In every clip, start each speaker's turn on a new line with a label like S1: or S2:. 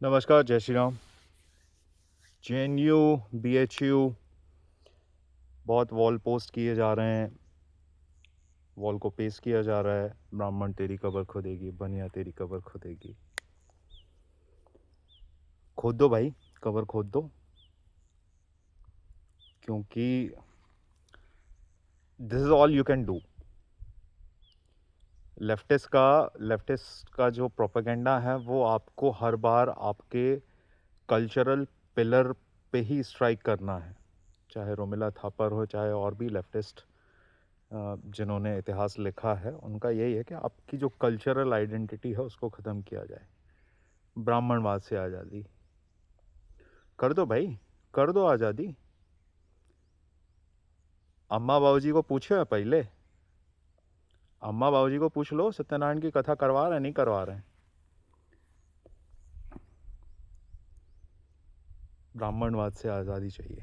S1: नमस्कार, जय Shri Ram. JNU, BHU बहुत वॉल पोस्ट किए जा रहे हैं, वॉल को पेस्ट किया जा रहा है। ब्राह्मण तेरी कबर खोदेगी, बनिया तेरी कबर खोदेगी। खोद दो भाई, कबर खोद दो, क्योंकि this is all you can do. Leftist का जो प्रोपेगेंडा है वो आपको हर बार आपके कल्चरल पिलर पे ही स्ट्राइक करना है, चाहे रोमिला थापर हो, चाहे और भी लेफ्टिस्ट जिन्होंने इतिहास लिखा है, उनका यही है कि आपकी जो कल्चरल आइडेंटिटी है उसको ख़त्म किया जाए। ब्राह्मणवाद से आज़ादी कर दो भाई, कर दो आज़ादी। अम्मा बाबूजी को पूछे पहले, अम्मा बाबूजी को पूछ लो सत्यनारायण की कथा करवा रहे नहीं करवा रहे हैं। ब्राह्मणवाद से आज़ादी चाहिए,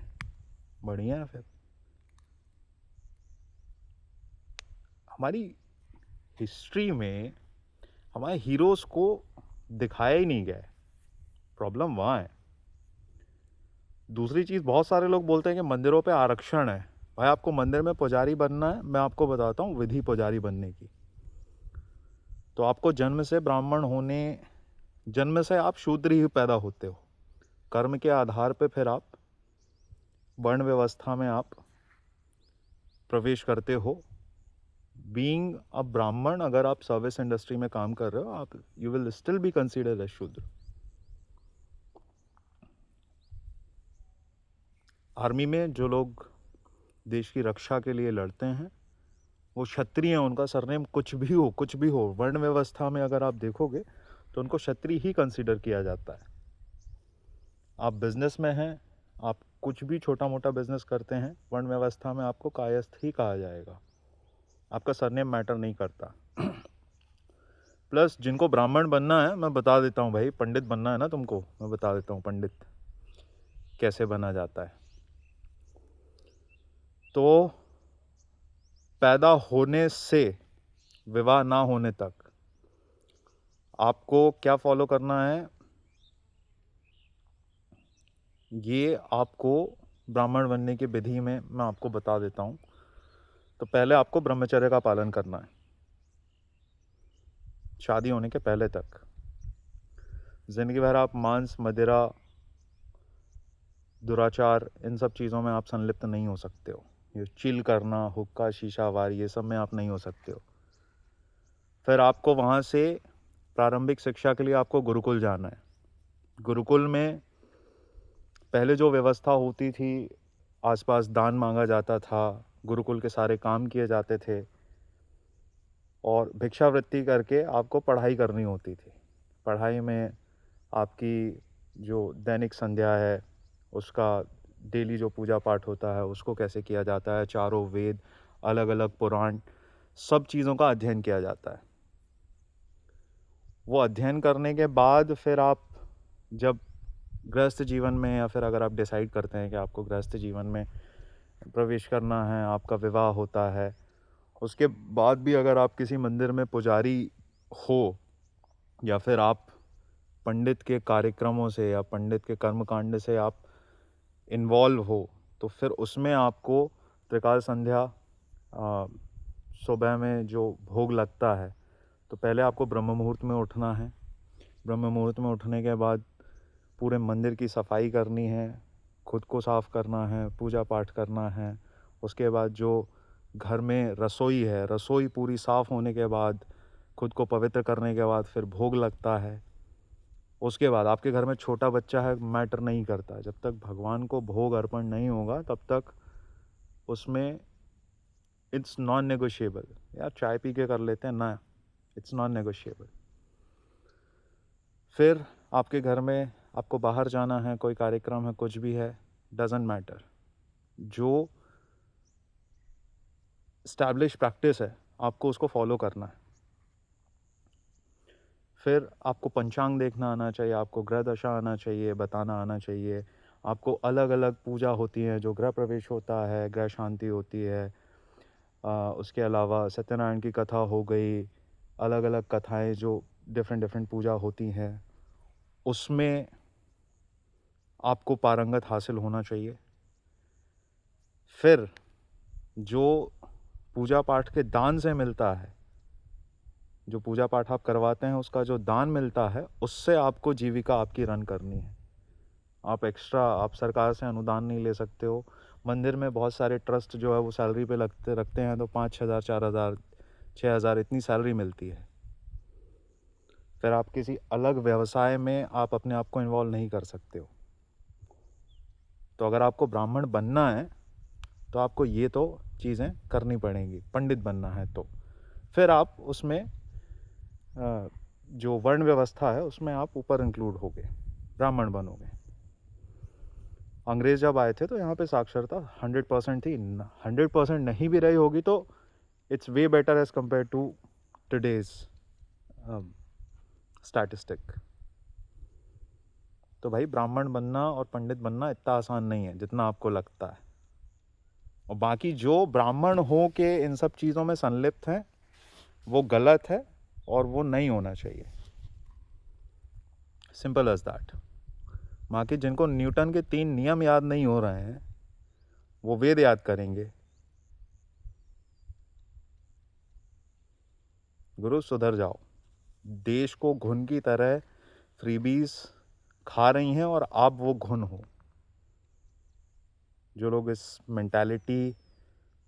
S1: बढ़िया है। फिर हमारी हिस्ट्री में हमारे हीरोज़ को दिखाया ही नहीं गया है, प्रॉब्लम वहाँ है। दूसरी चीज़, बहुत सारे लोग बोलते हैं कि मंदिरों पे आरक्षण है। भाई, आपको मंदिर में पुजारी बनना है, मैं आपको बताता हूँ विधि पुजारी बनने की। तो आपको जन्म से ब्राह्मण होने, जन्म से आप शूद्र ही पैदा होते हो। कर्म के आधार पे फिर आप वर्ण व्यवस्था में आप प्रवेश करते हो। बीइंग अ ब्राह्मण, अगर आप सर्विस इंडस्ट्री में काम कर रहे हो, आप you will still be considered as Shudra. Army में जो लोग देश की रक्षा के लिए लड़ते हैं वो क्षत्रिय हैं। उनका सरनेम कुछ भी हो, कुछ भी हो, वर्ण व्यवस्था में अगर आप देखोगे तो उनको क्षत्रिय ही कंसीडर किया जाता है। आप बिजनेस में हैं, आप कुछ भी छोटा मोटा बिजनेस करते हैं, वर्ण व्यवस्था में आपको कायस्थ ही कहा जाएगा, आपका सरनेम मैटर नहीं करता। प्लस जिनको ब्राह्मण बनना है, मैं बता देता हूँ भाई, पंडित बनना है ना तुमको, मैं बता देता हूँ पंडित कैसे बना जाता है। तो पैदा होने से विवाह ना होने तक आपको क्या फॉलो करना है, ये आपको ब्राह्मण बनने की विधि में मैं आपको बता देता हूँ। तो पहले आपको ब्रह्मचर्य का पालन करना है, शादी होने के पहले तक। जिंदगी भर आप मांस, मदिरा, दुराचार, इन सब चीज़ों में आप संलिप्त नहीं हो सकते हो। ये चिल करना, हुक्का, शीशा वार, ये सब में आप नहीं हो सकते हो। फिर आपको वहाँ से प्रारंभिक शिक्षा के लिए आपको गुरुकुल जाना है। गुरुकुल में पहले जो व्यवस्था होती थी, आसपास दान मांगा जाता था, गुरुकुल के सारे काम किए जाते थे, और भिक्षावृत्ति करके आपको पढ़ाई करनी होती थी। पढ़ाई में आपकी जो दैनिक संध्या है, उसका डेली जो पूजा पाठ होता है उसको कैसे किया जाता है, चारों वेद, अलग अलग पुराण, सब चीज़ों का अध्ययन किया जाता है। वो अध्ययन करने के बाद फिर आप जब गृहस्थ जीवन में, या फिर अगर आप डिसाइड करते हैं कि आपको गृहस्थ जीवन में प्रवेश करना है, आपका विवाह होता है, उसके बाद भी अगर आप किसी मंदिर में पुजारी हो, या फिर आप पंडित के कार्यक्रमों से या पंडित के कर्मकांड से आप इन्वॉल्व हो, तो फिर उसमें आपको त्रिकाल संध्या, सुबह में जो भोग लगता है, तो पहले आपको ब्रह्म मुहूर्त में उठना है। ब्रह्म मुहूर्त में उठने के बाद पूरे मंदिर की सफाई करनी है, खुद को साफ करना है, पूजा पाठ करना है। उसके बाद जो घर में रसोई है, रसोई पूरी साफ होने के बाद, खुद को पवित्र करने के बाद फिर भोग लगता है। उसके बाद आपके घर में छोटा बच्चा है, मैटर नहीं करता, जब तक भगवान को भोग अर्पण नहीं होगा तब तक उसमें इट्स नॉन नेगोशिएबल। यार चाय पी के कर लेते हैं ना, इट्स नॉन नेगोशिएबल। फिर आपके घर में आपको बाहर जाना है, कोई कार्यक्रम है, कुछ भी है, डजेंट मैटर, जो स्टैब्लिश प्रैक्टिस है आपको उसको फॉलो करना है। फिर आपको पंचांग देखना आना चाहिए, आपको ग्रह दशा आना चाहिए, बताना आना चाहिए। आपको अलग अलग पूजा होती है, जो गृह प्रवेश होता है, गृह शांति होती है, उसके अलावा सत्यनारायण की कथा हो गई, अलग अलग कथाएं जो डिफरेंट डिफरेंट पूजा होती हैं, उसमें आपको पारंगत हासिल होना चाहिए। फिर जो पूजा पाठ के दान से मिलता है, जो पूजा पाठ आप करवाते हैं उसका जो दान मिलता है, उससे आपको जीविका आपकी रन करनी है। आप सरकार से अनुदान नहीं ले सकते हो। मंदिर में बहुत सारे ट्रस्ट जो है वो सैलरी पे रखते हैं, तो 5,000 4,000 6,000 इतनी सैलरी मिलती है। फिर आप किसी अलग व्यवसाय में आप अपने आप को इन्वॉल्व नहीं कर सकते हो। तो अगर आपको ब्राह्मण बनना है तो आपको ये तो चीज़ें करनी पड़ेंगी, पंडित बनना है तो फिर आप उसमें जो वर्ण व्यवस्था है उसमें आप ऊपर इंक्लूड होगे, ब्राह्मण बनोगे। अंग्रेज जब आए थे तो यहाँ पे साक्षरता 100% थी। 100% नहीं भी रही होगी तो it's way better as compare to today's statistic. तो भाई ब्राह्मण बनना और पंडित बनना इतना आसान नहीं है जितना आपको लगता है। और बाकी जो ब्राह्मण हो के इन सब चीज़ों में संलिप्त हैं वो गलत है और वो नहीं होना चाहिए। Simple as that. बाकी जिनको न्यूटन के 3 नियम याद नहीं हो रहे हैं वो वेद याद करेंगे। गुरु सुधर जाओ। देश को घुन की तरह फ्रीबीज खा रही हैं और आप वो घुन हो। जो लोग इस मेंटालिटी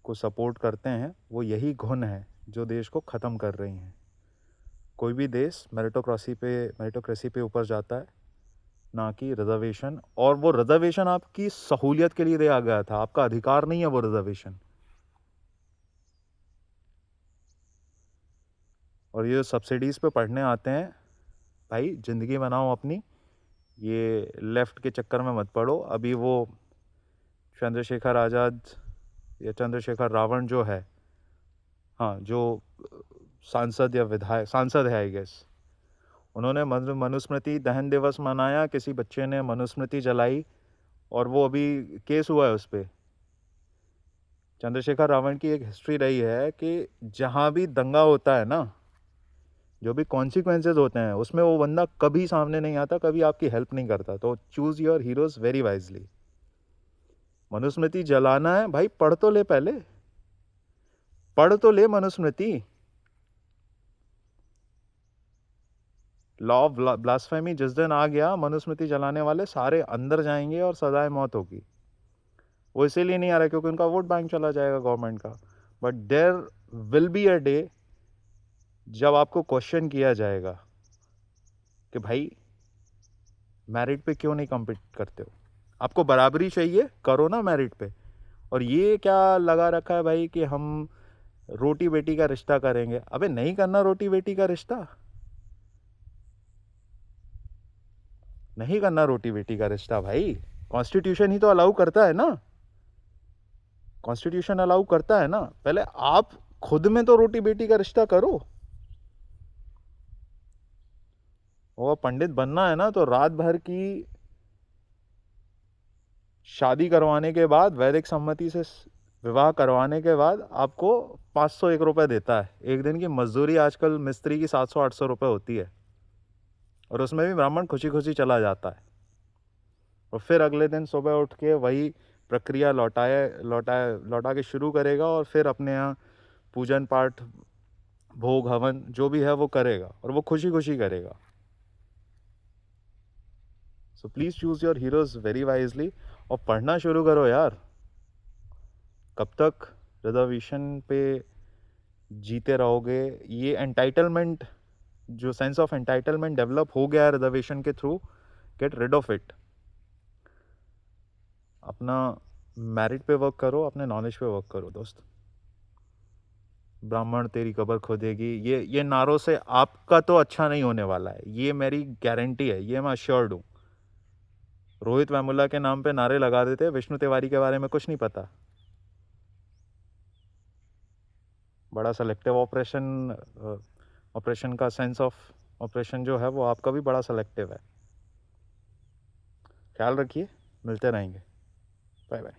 S1: को सपोर्ट करते हैं वो यही घुन है जो देश को ख़त्म कर रही हैं। कोई भी देश मेरिटोक्रेसी पे ऊपर जाता है, ना कि रिजर्वेशन। और वो रिजर्वेशन आपकी सहूलियत के लिए दिया गया था, आपका अधिकार नहीं है वो रिजर्वेशन। और ये सब्सिडीज़ पे पढ़ने आते हैं, भाई ज़िंदगी बनाओ अपनी, ये लेफ़्ट के चक्कर में मत पड़ो। अभी वो चंद्रशेखर आज़ाद या चंद्रशेखर रावण जो है, हाँ, जो सांसद है आई गेस, उन्होंने मनुस्मृति दहन दिवस मनाया, किसी बच्चे ने मनुस्मृति जलाई और वो अभी केस हुआ है उस पर। चंद्रशेखर रावण की एक हिस्ट्री रही है कि जहाँ भी दंगा होता है ना, जो भी कॉन्सिक्वेंसेज होते हैं उसमें वो बंदा कभी सामने नहीं आता, कभी आपकी हेल्प नहीं करता। तो choose your heroes very wisely. Manusmriti जलाना है भाई, पढ़ तो ले, पहले पढ़ तो ले मनुस्मृति। लॉ ऑफ ब्लास्फेमी जिस दिन आ गया, मनुस्मृति जलाने वाले सारे अंदर जाएंगे और सजाए मौत होगी। वो इसीलिए नहीं आ रहा क्योंकि उनका वोट बैंक चला जाएगा गवर्नमेंट का। But there will be a day जब आपको क्वेश्चन किया जाएगा कि भाई मेरिट पे क्यों नहीं कम्पीट करते हो, आपको बराबरी चाहिए, करो ना मेरिट पे। और ये क्या लगा रखा है भाई कि हम रोटी बेटी का रिश्ता करेंगे। अबे नहीं करना रोटी बेटी का रिश्ता, नहीं करना रोटी बेटी का रिश्ता भाई। कॉन्स्टिट्यूशन ही तो अलाउ करता है ना, कॉन्स्टिट्यूशन अलाउ करता है ना। पहले आप खुद में तो रोटी बेटी का रिश्ता करो। और पंडित बनना है ना तो रात भर की शादी करवाने के बाद, वैदिक सम्मति से विवाह करवाने के बाद आपको 501 रुपये देता है। एक दिन की मजदूरी आजकल मिस्त्री की 700-800 रुपये होती है, और उसमें भी ब्राह्मण खुशी खुशी चला जाता है। और फिर अगले दिन सुबह उठ के वही प्रक्रिया लौटा के शुरू करेगा, और फिर अपने यहाँ पूजन पाठ भोग हवन जो भी है वो करेगा, और वो खुशी खुशी करेगा। So please choose your heroes very wisely और पढ़ना शुरू करो यार। कब तक रिजर्वेशन पे जीते रहोगे? ये एंटाइटलमेंट, जो सेंस ऑफ एंटाइटलमेंट डेवलप हो गया है रिजर्वेशन के थ्रू, गेट रिड ऑफ इट। अपना मेरिट पे वर्क करो, अपने नॉलेज पे वर्क करो दोस्त। ब्राह्मण तेरी कब्र खोदेगी, ये नारों से आपका तो अच्छा नहीं होने वाला है, ये मेरी गारंटी है, ये मैं अश्योर्ड हूँ। रोहित वेमुला के नाम पे नारे लगा देते, विष्णु तिवारी के बारे में कुछ नहीं पता। बड़ा सेलेक्टिव ऑपरेशन का सेंस ऑफ ऑपरेशन जो है वो आपका भी बड़ा सेलेक्टिव है। ख्याल रखिए, मिलते रहेंगे। Bye bye.